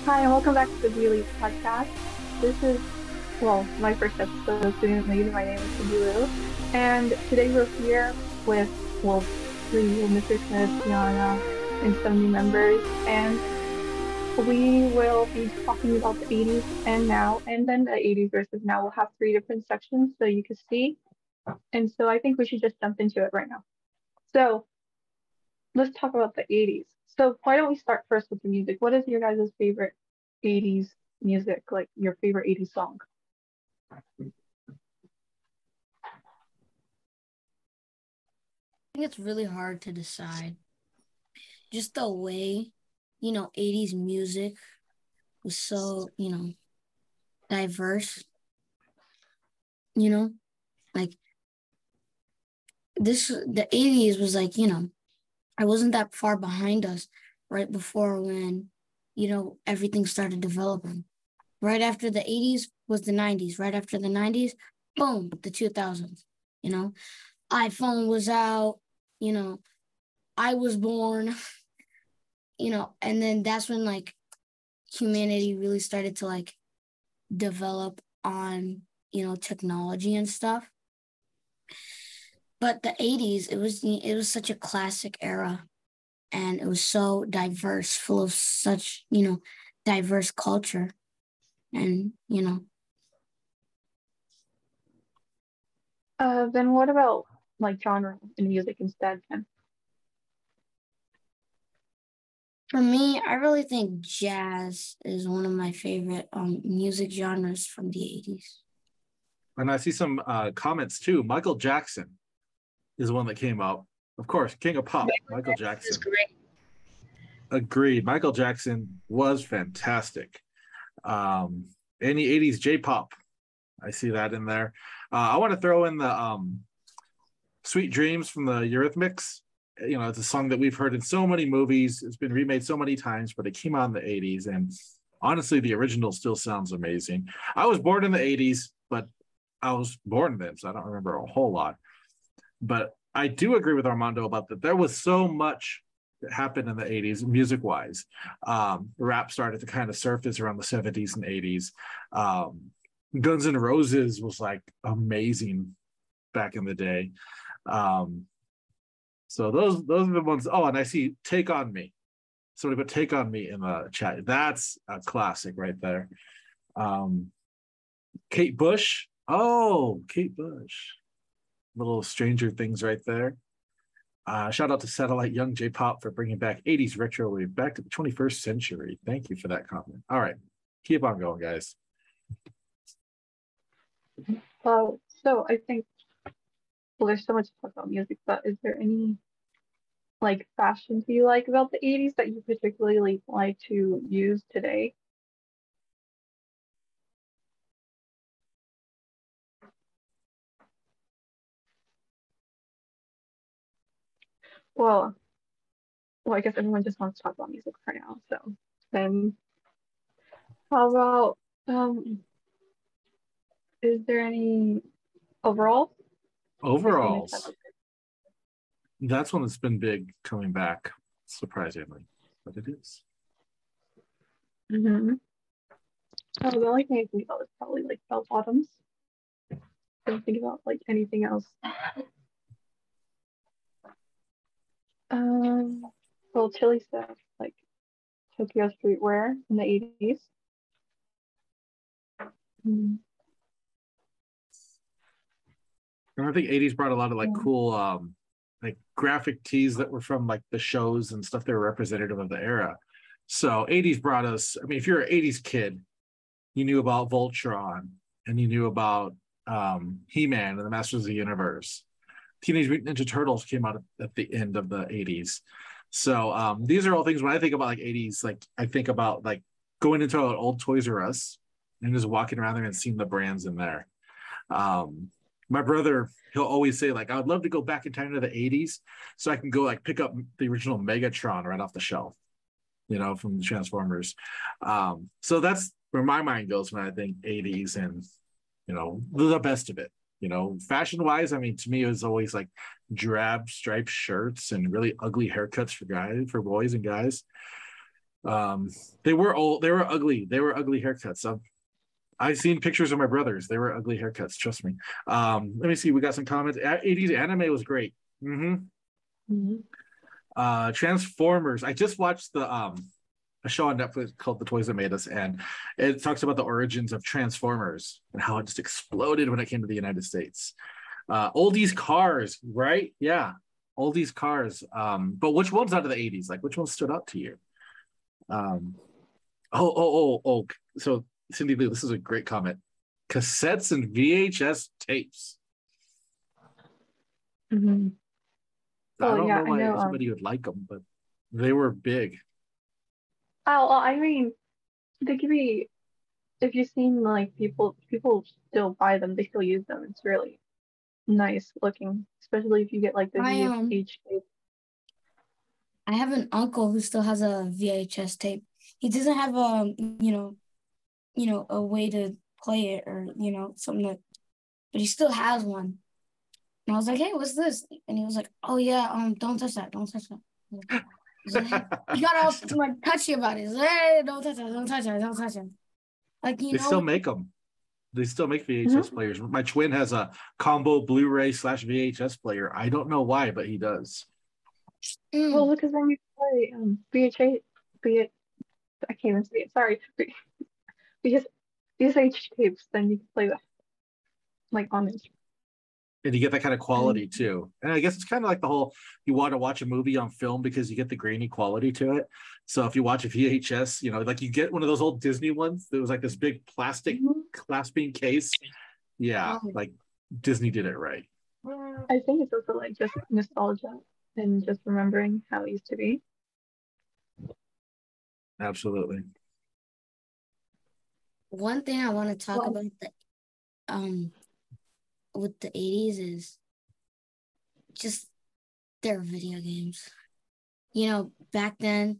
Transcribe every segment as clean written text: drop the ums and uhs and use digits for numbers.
Hi, and welcome back to the Beauty Podcast. This is, well, my first episode of Student Lead. My name is Cindy Lou, and today we're here with, well, three, Mr. Smith, Tiana, and some new members, and we will be talking about the 80s and now, and then the 80s versus now. We'll have three different sections so you can see, and so I think we should just jump into it right now. So let's talk about the 80s. So why don't we start first with the music? What is your guys' favorite 80s music, like your favorite 80s song? Think it's really hard to decide. Just the way, 80s music was so, diverse, you know, like the 80s was like, I wasn't that far behind us right before when, everything started developing. Right after the 80s was the 90s. Right after the 90s, boom, the 2000s, you know, iPhone was out, you know, I was born, and then that's when like humanity really started to like develop on technology and stuff. But the 80s, it was such a classic era, and it was so diverse, full of such diverse culture. And Then what about like genre in music instead then? for me, I really think jazz is one of my favorite music genres from the 80s. And I see some comments too. Michael Jackson is one that came up. Of course, King of Pop, Michael It's Jackson. great. Agreed. Michael Jackson was fantastic. Any 80s J-pop, I see that in there. I want to throw in the Sweet Dreams from the Eurythmics. It's a song that we've heard in so many movies. It's been remade so many times, but it came out in the 80s. And honestly, the original still sounds amazing. I was born in the 80s, but I was born then, so I don't remember a whole lot. But I do agree with Armando about that. There was so much that happened in the 80s, music-wise. Rap started to kind of surface around the 70s and 80s. Guns N' Roses was like amazing back in the day. So those are the ones. Oh, and I see Take On Me. Somebody put Take On Me in the chat. That's a classic right there. Kate Bush. Oh, Kate Bush. Little Stranger Things right there. Shout out to Satellite Young J-Pop for bringing back 80s retro wave back to the 21st century. Thank you for that comment. All right. Keep on going, guys. So I think, well, there's so much to talk about music, but is there any like fashions you like about the 80s that you particularly like to use today? Well, I guess everyone just wants to talk about music for now. So then how about is there any overall? Just to mix up a Overalls. That's one that's been big coming back, surprisingly. But it is. bit. Oh, the only thing I think about is probably like bell bottoms. Don't think about like anything else. Um, well, chilly stuff like Tokyo streetwear in the 80s. Mm, And I think 80s brought a lot of like yeah. cool like graphic tees that were from like the shows and stuff that were representative of the era. So 80s brought us, I mean, if you're an 80s kid, you knew about Voltron and you knew about He-Man and the Masters of the Universe. Teenage Mutant Ninja Turtles came out at the end of the 80s. So these are all things when I think about like 80s, like I think about like going into an old Toys R Us and just walking around there and seeing the brands in there. Um, my brother, he'll always say like, I would love to go back in time to the 80s so I can go like pick up the original Megatron right off the shelf, from the Transformers. So that's where my mind goes when I think 80s and, the best of it. Fashion wise, I mean, to me, it was always like drab striped shirts and really ugly haircuts for boys and guys. Um, they were old. They were ugly. They were ugly haircuts. I've seen pictures of my brothers. They were ugly haircuts. Trust me. Let me see. We got some comments. 80s anime was great. Transformers. I just watched a show on Netflix called The Toys That Made Us, and it talks about the origins of Transformers and how it just exploded when it came to the United States. Oldies cars, right? Yeah, oldies cars. But which ones out of the 80s? Like, which ones stood out to you? So Cindy Lee, this is a great comment. Cassettes and VHS tapes. Mm-hmm. I don't know I why know. somebody would like them, but they were big. I mean, they could be. If you've seen like people still buy them, they still use them. It's really nice looking, especially if you get like the VHS tape. I have an uncle who still has a VHS tape. He doesn't have a way to play it or something that, but he still has one. And I was like, hey, what's this? And he was like, oh yeah, don't touch that, don't touch that. He got all like touchy about it. He's like, hey, don't touch that, don't touch that, don't touch it. Like they still make them. They still make VHS players. My twin has a combo Blu-ray / VHS player. I don't know why, but he does. Well, because then you play VHS, I can't even say it. Sorry, because VHS tapes, then you can play that like on it. And you get that kind of quality too. And I guess it's kind of like the whole, you want to watch a movie on film because you get the grainy quality to it. So if you watch a VHS, like you get one of those old Disney ones that was like this big plastic clasping case. Yeah, like Disney did it right. I think it's also like just nostalgia and just remembering how it used to be. Absolutely. One thing I want to talk about with the 80s is just their video games. Back then,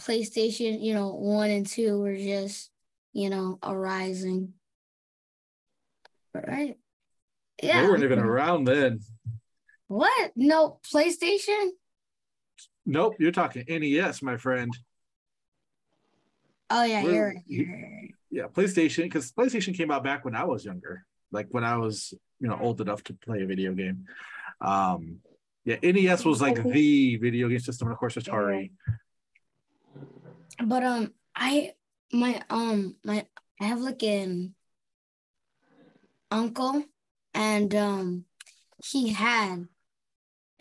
PlayStation, 1 and 2 were just, arising. Right? Yeah. They weren't even around then. What? No, PlayStation? Nope, you're talking NES, my friend. Oh, yeah, you're right. Yeah, PlayStation, because PlayStation came out back when I was younger, like when I was, old enough to play a video game. Yeah, NES was like the video game system, and of course Atari. But I have like an uncle, and he had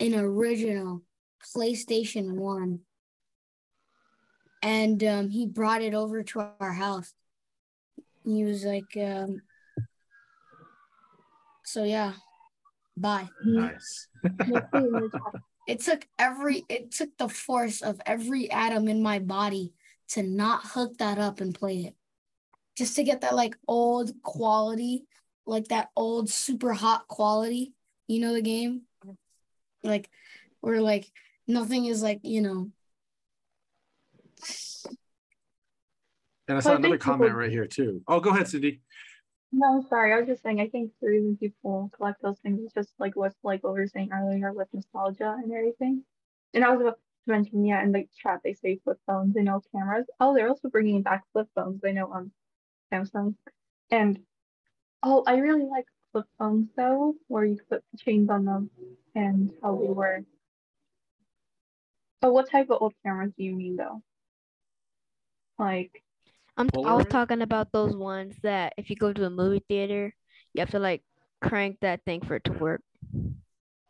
an original PlayStation 1, and he brought it over to our house. He was like, so yeah, bye. Nice. It took the force of every atom in my body to not hook that up and play it. Just to get that like old quality, like that old super hot quality, the game? Like, where like nothing is like, And I saw another comment right here too. Oh, go ahead, Cindy. No, sorry. I was just saying, I think the reason people collect those things is just like what we were saying earlier with nostalgia and everything. And I was about to mention, yeah, in the chat they say flip phones, they know cameras. Oh, they're also bringing back flip phones. They know Samsung. And I really like flip phones though, where you put the chains on them and how they were. Oh, what type of old cameras do you mean though? Like. I was talking about those ones that if you go to a movie theater, you have to like crank that thing for it to work.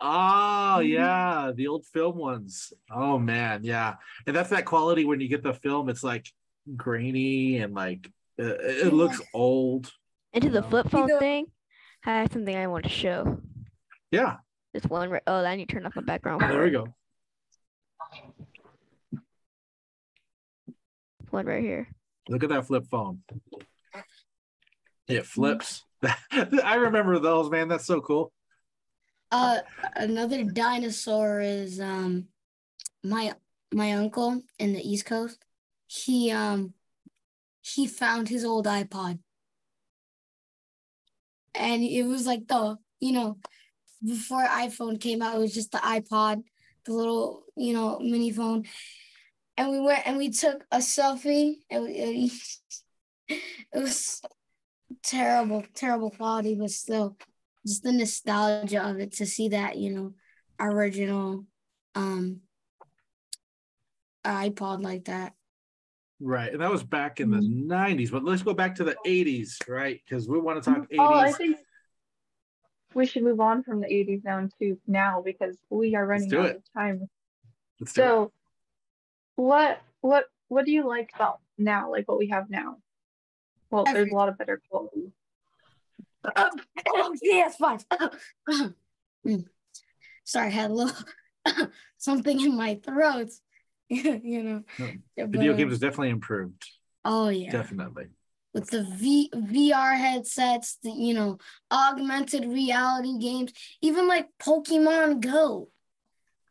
Oh, yeah, the old film ones. Oh man, yeah. And that's that quality when you get the film, it's like grainy and like it looks old. And to the flip phone thing, I have something I want to show. Yeah. This one right. Oh, I need to turn off my background. There we go. One right here. Look at that flip phone. It flips. I remember those, man. That's so cool. Another dinosaur is my uncle in the East Coast. He found his old iPod. And it was like before iPhone came out, it was just the iPod, the little, mini phone. and we went and we took a selfie, and it was terrible quality, but still, just the nostalgia of it to see that, original iPod like that. Right. And that was back in the 90s, but let's go back to the 80s, right? Because we want to talk Oh, I 80s. think we should move on from the 80s down to now because we are Let's running do out it. of time. Let's do it. So, what do you like about now, like what we have now? Well, there's a lot of better quality. Yes, fine. Sorry, I had a little something in my throat. No, video games is definitely improved. Oh yeah, definitely. With the VR headsets, the augmented reality games, even like Pokemon Go,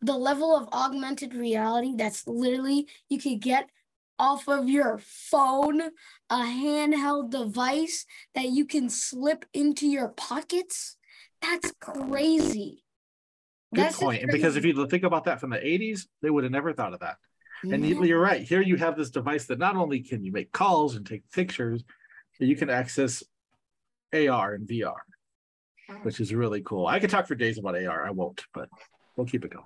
the level of augmented reality that's literally you could get off of your phone, a handheld device that you can slip into your pockets. That's crazy. Good point. And because if you think about that from the 80s, they would have never thought of that. And you're right. Here you have this device that not only can you make calls and take pictures, but you can access AR and VR, which is really cool. I could talk for days about AR. I won't, but we'll keep it going.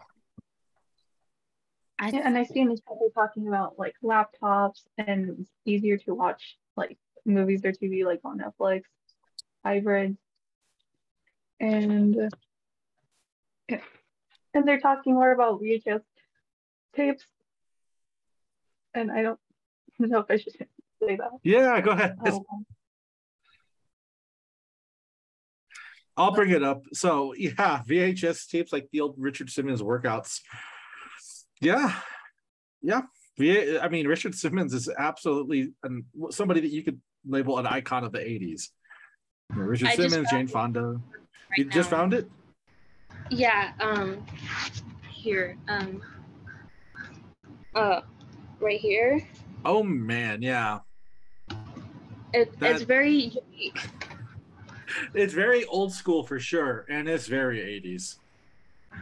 Yeah, and I see in these people talking about like laptops and it's easier to watch like movies or TV like on Netflix, hybrids, and yeah. And they're talking more about VHS tapes, and I don't know if I should say that. Yeah, go ahead. I'll bring it up. So yeah, VHS tapes like the old Richard Simmons workouts. Yeah. I mean, Richard Simmons is absolutely somebody that you could label an icon of the 80s. Richard Simmons, Jane Fonda. You just found it? Yeah. Here. Right here. Oh man, yeah. It's very unique. It's very old school for sure, and it's very 80s.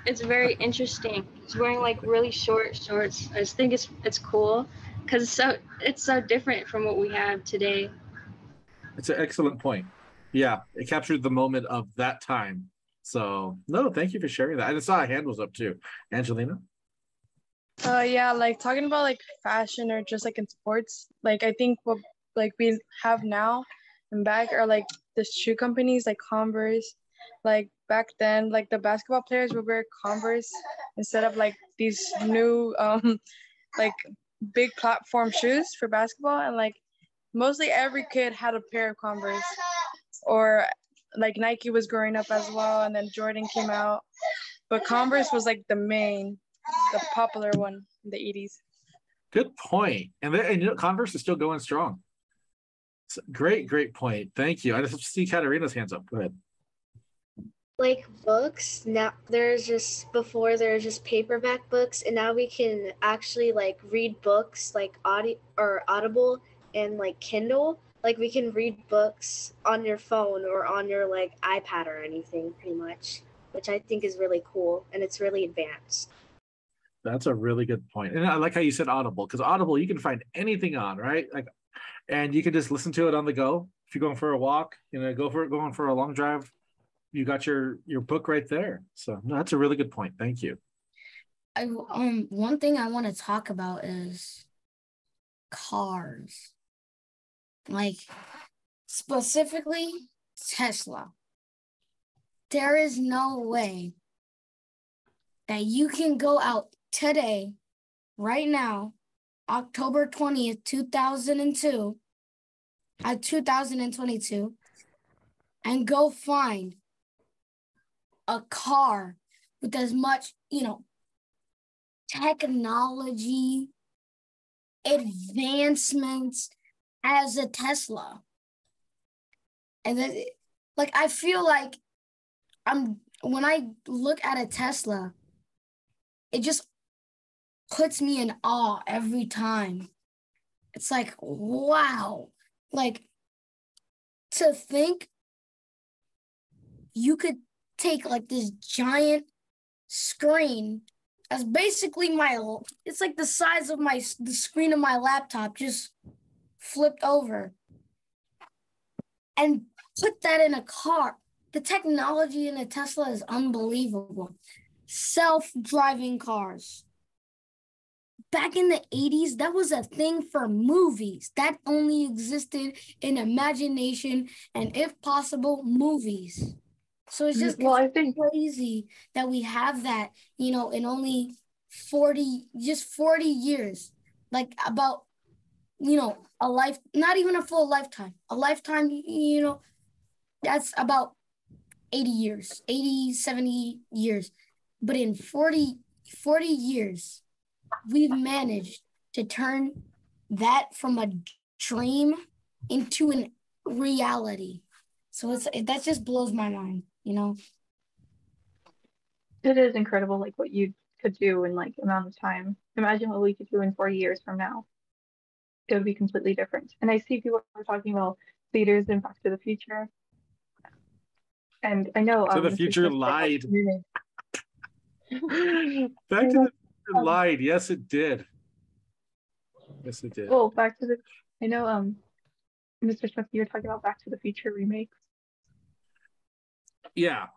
It's very interesting. He's wearing like really short shorts. I just think it's cool because it's so different from what we have today. It's an excellent point. Yeah, it captured the moment of that time. So no, thank you for sharing that. I just saw a hand was up too. Angelina? Yeah, like talking about like fashion or just like in sports, like I think what like we have now and back are like the shoe companies like Converse. Like back then, like the basketball players would wear Converse instead of like these new like big platform shoes for basketball, and like mostly every kid had a pair of Converse, or like Nike was growing up as well, and then Jordan came out, but Converse was like the popular one in the 80s. Good point. And Converse is still going strong. It's a great point. Thank you. I just see Katarina's hands up. Go ahead. Like books, now there's just paperback books, and now we can actually like read books like Audible and like Kindle. Like we can read books on your phone or on your like iPad or anything pretty much, which I think is really cool and it's really advanced. That's a really good point. And I like how you said Audible, because Audible you can find anything on, right? Like, and you can just listen to it on the go. If you're going for a walk, going for a long drive, you got your book right there. So no, that's a really good point. Thank you. One thing I want to talk about is cars. Like specifically Tesla. There is no way that you can go out today, right now, October 20th, 2022, and go find a car with as much, technology, advancements as a Tesla. And then, like, I feel like when I look at a Tesla, it just puts me in awe every time. It's like, wow. Like, to think you could take like this giant screen as basically it's like the size of the screen of my laptop just flipped over, and put that in a car. The technology in a Tesla is unbelievable. Self-driving cars. Back in the 80s, that was a thing for movies. That only existed in imagination and, if possible, movies. So it's just Well, I think crazy that we have that, in only 40 years. Like about, a life, not even a full lifetime. A lifetime, that's about 80 years, 80, 70 years. But in 40 years, we've managed to turn that from a dream into a reality. So that just blows my mind, it is incredible, like what you could do in like amount of time. Imagine what we could do in 40 years from now. It would be completely different. And I see people are talking about theaters and Back to the Future. And I know To the Mr. Future Smith lied. said, Back to the Future lied. Yes, it did. Yes, it did. well, Back to the, I know Mr. Smith, you were talking about Back to the Future remakes. Yeah,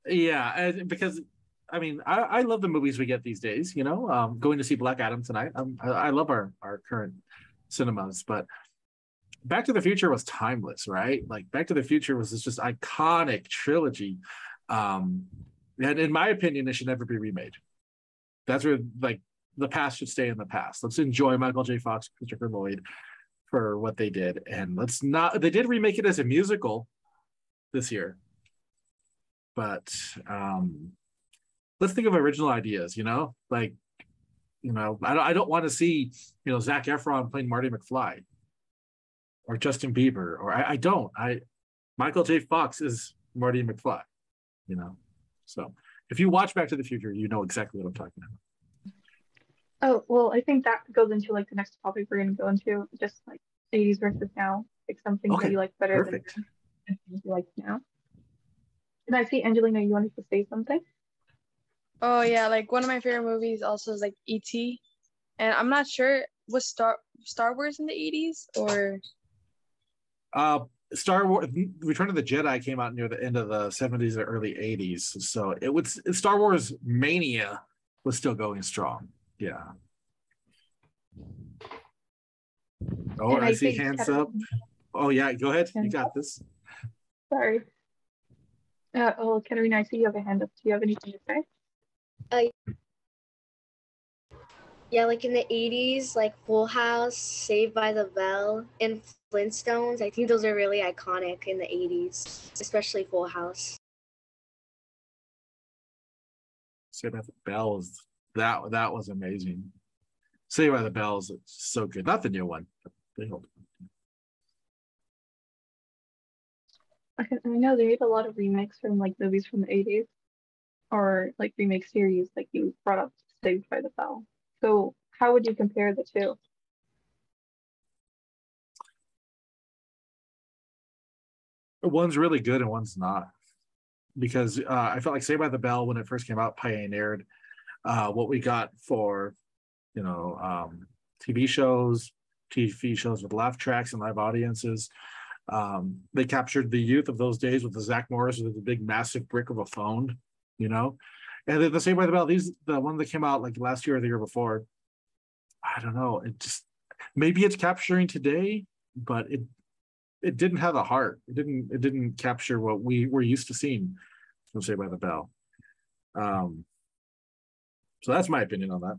and because I mean, I love the movies we get these days. Going to see Black Adam tonight. I love our current cinemas, but Back to the Future was timeless, right? Like Back to the Future was this just iconic trilogy, and in my opinion, it should never be remade. That's where like the past should stay in the past. Let's enjoy Michael J. Fox, Christopher Lloyd for what they did, and let's not. They did remake it as a musical this year, but let's think of original ideas. I don't want to see Zac Efron playing Marty McFly or Justin Bieber, or I don't. Michael J. Fox is Marty McFly. So if you watch Back to the Future, you know exactly what I'm talking about. Oh, well, I think that goes into like the next topic we're going to go into, just like 80s versus now, like something that you like better perfect. than things you like now. And I see Angelina, you wanted to say something? Oh yeah, like one of my favorite movies also is like E.T. And I'm not sure, was Star Wars in the 80s or Star Wars Return of the Jedi came out near the end of the 70s or early 80s. So Star Wars mania was still going strong. Yeah. Oh, and I see hands up. Oh yeah, go ahead. You got this. Sorry. Oh, Katerina, I see you have a hand up. Do you have anything to say? Yeah, like in the 80s, like Full House, Saved by the Bell, and Flintstones. I think those are really iconic in the 80s, especially Full House. Saved by the Bell that was amazing. Saved by the Bell is so good. Not the new one. I know they made a lot of remakes from like movies from the 80s, or like remake series, like you brought up Saved by the Bell. So how would you compare the two? One's really good and one's not, because I felt like Saved by the Bell when it first came out pioneered what we got for TV shows with laugh tracks and live audiences. They captured the youth of those days with the Zach Morris with the big massive brick of a phone, and then the Saved by the Bell, the one that came out like last year or the year before, I don't know, it just, maybe it's capturing today, but it didn't have a heart. It didn't capture what we were used to seeing from Saved by the Bell. So that's my opinion on that.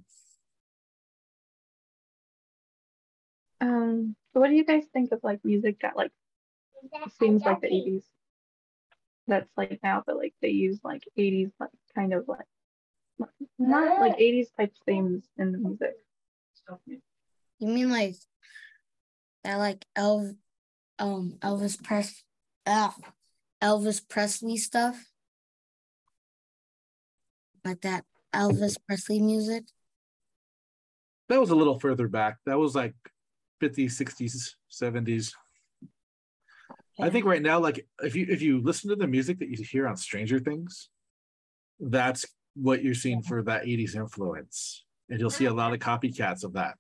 What do you guys think of like music that like seems like the 80s? That's like now, but like they use like 80s like kind of like not like 80s type themes in the music. You mean like that, like Elvis Presley stuff, like that Elvis Presley music? That was a little further back. That was like 50s, 60s, 70s. I think right now, like if you listen to the music that you hear on Stranger Things, that's what you're seeing for that 80s influence. And you'll see a lot of copycats of that.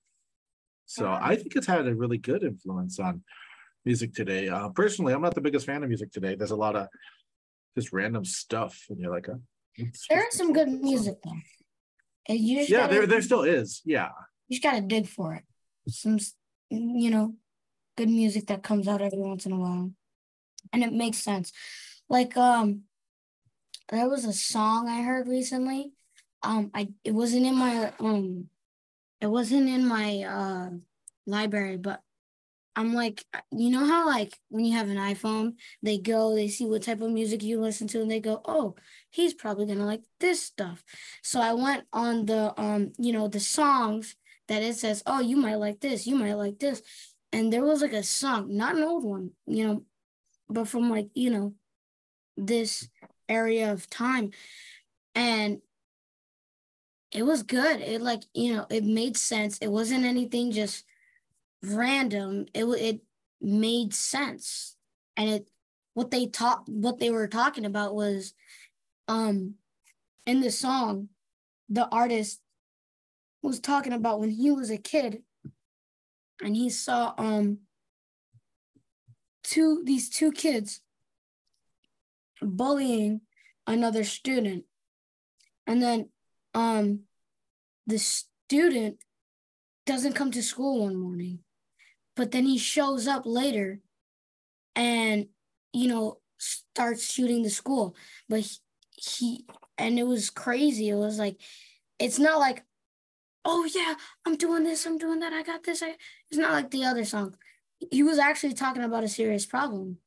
So I think it's had a really good influence on music today. Personally, I'm not the biggest fan of music today. There's a lot of just random stuff, and you're like, there is some good music though. And you just yeah, there still is. Yeah, you just gotta dig for it. Some, you know, good music that comes out every once in a while, and it makes sense. Like there was a song I heard recently. It wasn't in my library, but I'm like, you know how like when you have an iPhone, they see what type of music you listen to, and they go, oh, he's probably gonna like this stuff. So I went on the the songs that it says, oh, you might like this, you might like this. And there was like a song, not an old one, but from like, this area of time. And it was good. It like, it made sense. It wasn't anything just random. It made sense. And what they were talking about was in the song, the artist was talking about when he was a kid and he saw these two kids bullying another student. And then the student doesn't come to school one morning, but then he shows up later and, starts shooting the school. But and it was crazy. It was like, it's not like, oh yeah, I'm doing this, I'm doing that, I got this. It's not like the other song. He was actually talking about a serious problem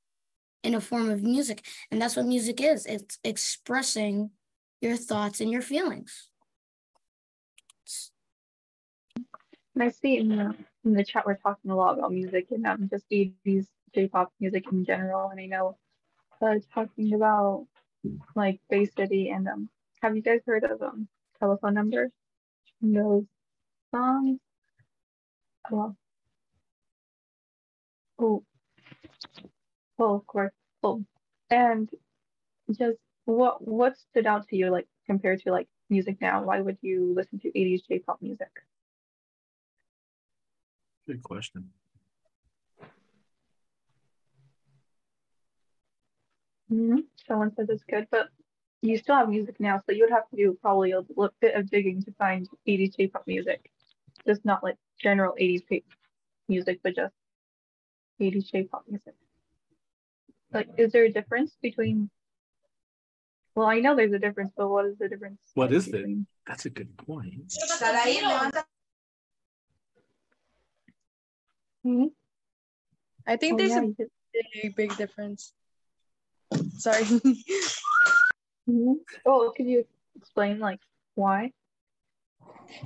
in a form of music. And that's what music is. It's expressing your thoughts and your feelings. And I see in the chat we're talking a lot about music and just 80s J-pop music in general. And I know talking about like Bay City and have you guys heard of Telephone Number? Those songs? Well, oh, well, of course. Oh, and just what stood out to you like compared to like music now? Why would you listen to 80s J-pop music? good question. Someone says it's good, but you still have music now, so you would have to do probably a bit of digging to find 80s J-pop music. Just not like general 80s music, but just 80s J-pop music. Like, is there a difference between? Well, I know there's a difference, but what is the difference? What like, is it? between... That's a good point. I think there's a big, big difference. Sorry. Oh, could you explain like why?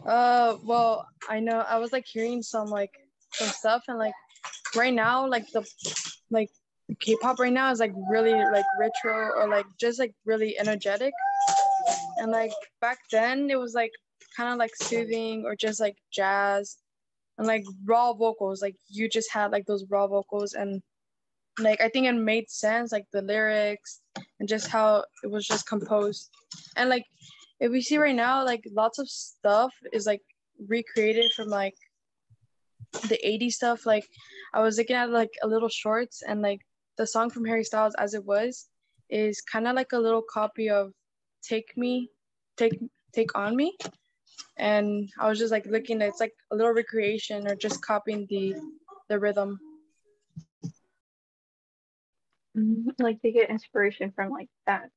Well, I know I was like hearing some stuff, and like right now, like the K-pop right now is like really like retro or like just like really energetic, and like back then it was like kind of like soothing or just like jazz and like raw vocals. Like you just had like those raw vocals, and like I think it made sense, like the lyrics and just how it was just composed. And like if we see right now, like lots of stuff is like recreated from like the 80s stuff. Like I was looking at like a little shorts, and like the song from Harry Styles, As It Was, is kind of like a little copy of Take On Me. And I was just like looking at, it's like a little recreation or just copying the rhythm. Like they get inspiration from like that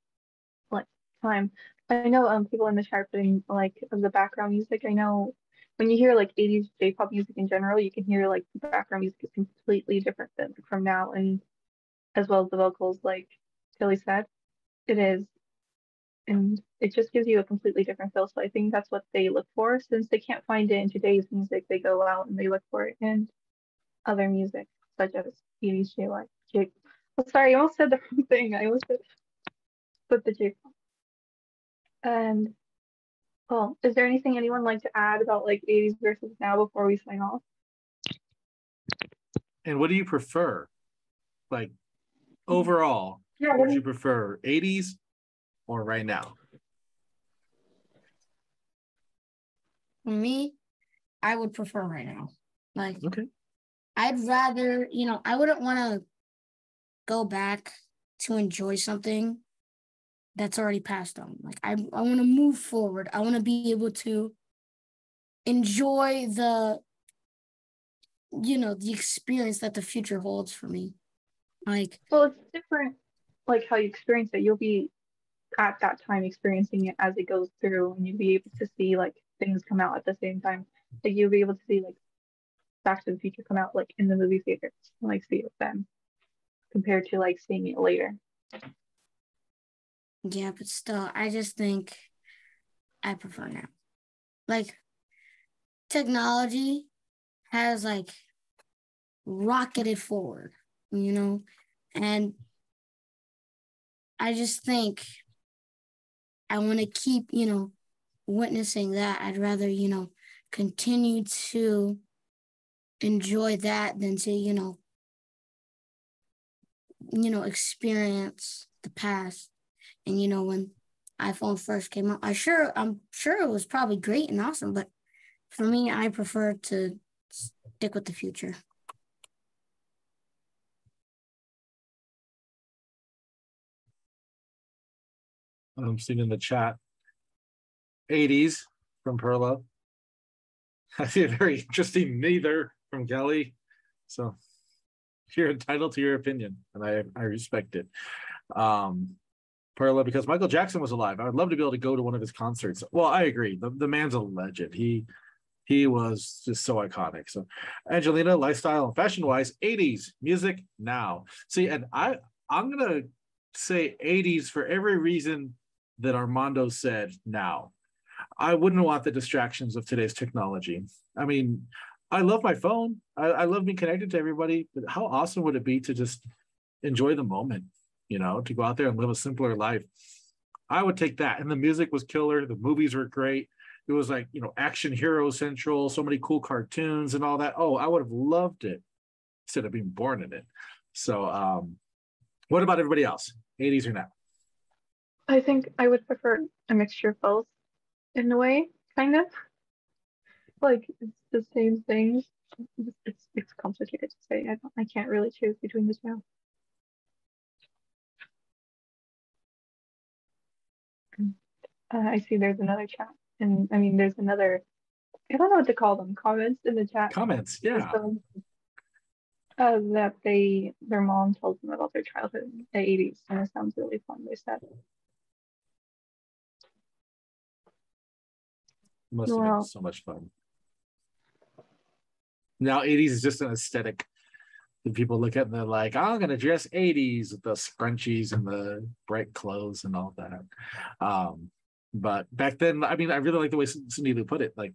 like time. I know people in the chat are putting like of the background music. I know when you hear like 80s J-pop music in general, you can hear like the background music is completely different than from now, and as well as the vocals, like Tilly said, it is, and it just gives you a completely different feel. So I think that's what they look for. Since they can't find it in today's music, they go out and they look for it in other music, such as 80s J. Oh, sorry, I almost said the wrong thing. I almost said put the J-pop. And well, is there anything anyone like to add about like 80s versus now before we sign off? And what do you prefer? Like overall, Yeah, would you prefer 80s or right now? for me, I would prefer right now. Like, Okay. I'd rather, I wouldn't want to go back to enjoy something that's already passed on. Like, I want to move forward. I want to be able to enjoy the experience that the future holds for me. Like, Well, it's different, like how you experience it. You'll be at that time experiencing it as it goes through, and you'll be able to see like things come out at the same time. Like you'll be able to see like Back to the Future come out like in the movie theaters and like see it then, compared to like seeing it later. yeah, but still, I just think I prefer now. Like, technology has like rocketed forward, and I just think I want to keep, witnessing that. I'd rather, continue to enjoy that than to, experience the past. And, when iPhone first came out, I'm sure it was probably great and awesome, but for me, I prefer to stick with the future. I'm seeing in the chat 80s from Perla. I see a very interesting neither from Kelly. So you're entitled to your opinion, and I respect it. Perla, because Michael Jackson was alive. I would love to be able to go to one of his concerts. Well, I agree. The man's a legend. He was just so iconic. So Angelina, lifestyle and fashion-wise, 80s music now. See, and I'm gonna say 80s for every reason that Armando said now. I wouldn't want the distractions of today's technology. I mean, I love my phone. I love being connected to everybody, but how awesome would it be to just enjoy the moment, to go out there and live a simpler life? I would take that. And the music was killer. The movies were great. It was like, action hero central, so many cool cartoons and all that. Oh, I would have loved it instead of being born in it. So what about everybody else? 80s or now? I think I would prefer a mixture of both in a way, kind of. Like it's the same thing. It's complicated to say. I can't really choose between the two. I see there's another chat, and I mean there's another. I don't know what to call them. Comments in the chat. Comments, yeah. That their mom told them about their childhood in the 80s, and it sounds really fun. They said. Must have been so much fun. Now 80s is just an aesthetic that people look at and they're like, oh, I'm gonna dress 80s with the scrunchies and the bright clothes and all that. But back then, I mean, I really like the way Cindy Lou put it. Like,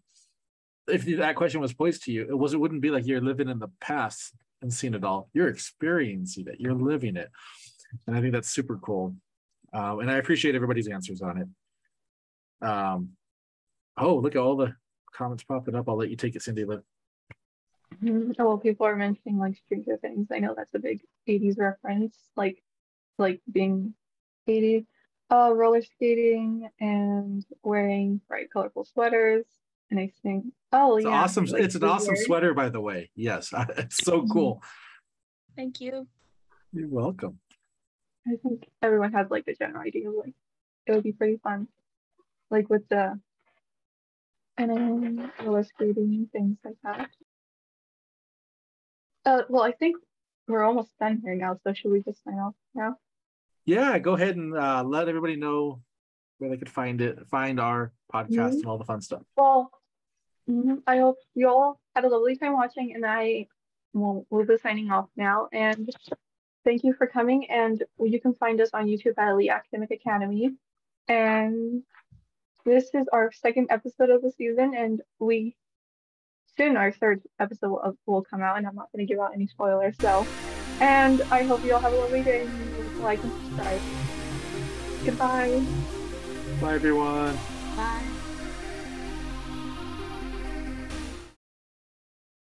if that question was posed to you, it wouldn't be like you're living in the past and seeing it all. You're experiencing it. You're living it, and I think that's super cool. And I appreciate everybody's answers on it. Oh, look at all the comments popping up. I'll let you take it, Cindy Lou. Oh, well, people are mentioning like Stranger Things. I know that's a big 80s reference, like being 80s. Roller skating and wearing bright, colorful sweaters. And I think, it's yeah. Awesome. Like, it's an awesome sweater, by the way. Yes, it's so cool. Thank you. You're welcome. I think everyone has like the general idea of like it would be pretty fun. Like with the roller skating, things like that. Well, I think we're almost done here now, so should we just sign off now? Yeah, go ahead and let everybody know where they could find our podcast and all the fun stuff. Well, I hope you all had a lovely time watching, and we'll be signing off now. And thank you for coming. And you can find us on YouTube at Elite Academic Academy. And this is our second episode of the season, and soon our third episode will come out, and I'm not going to give out any spoilers. And I hope you all have a lovely day, and like and subscribe. Goodbye. Bye, everyone. Bye.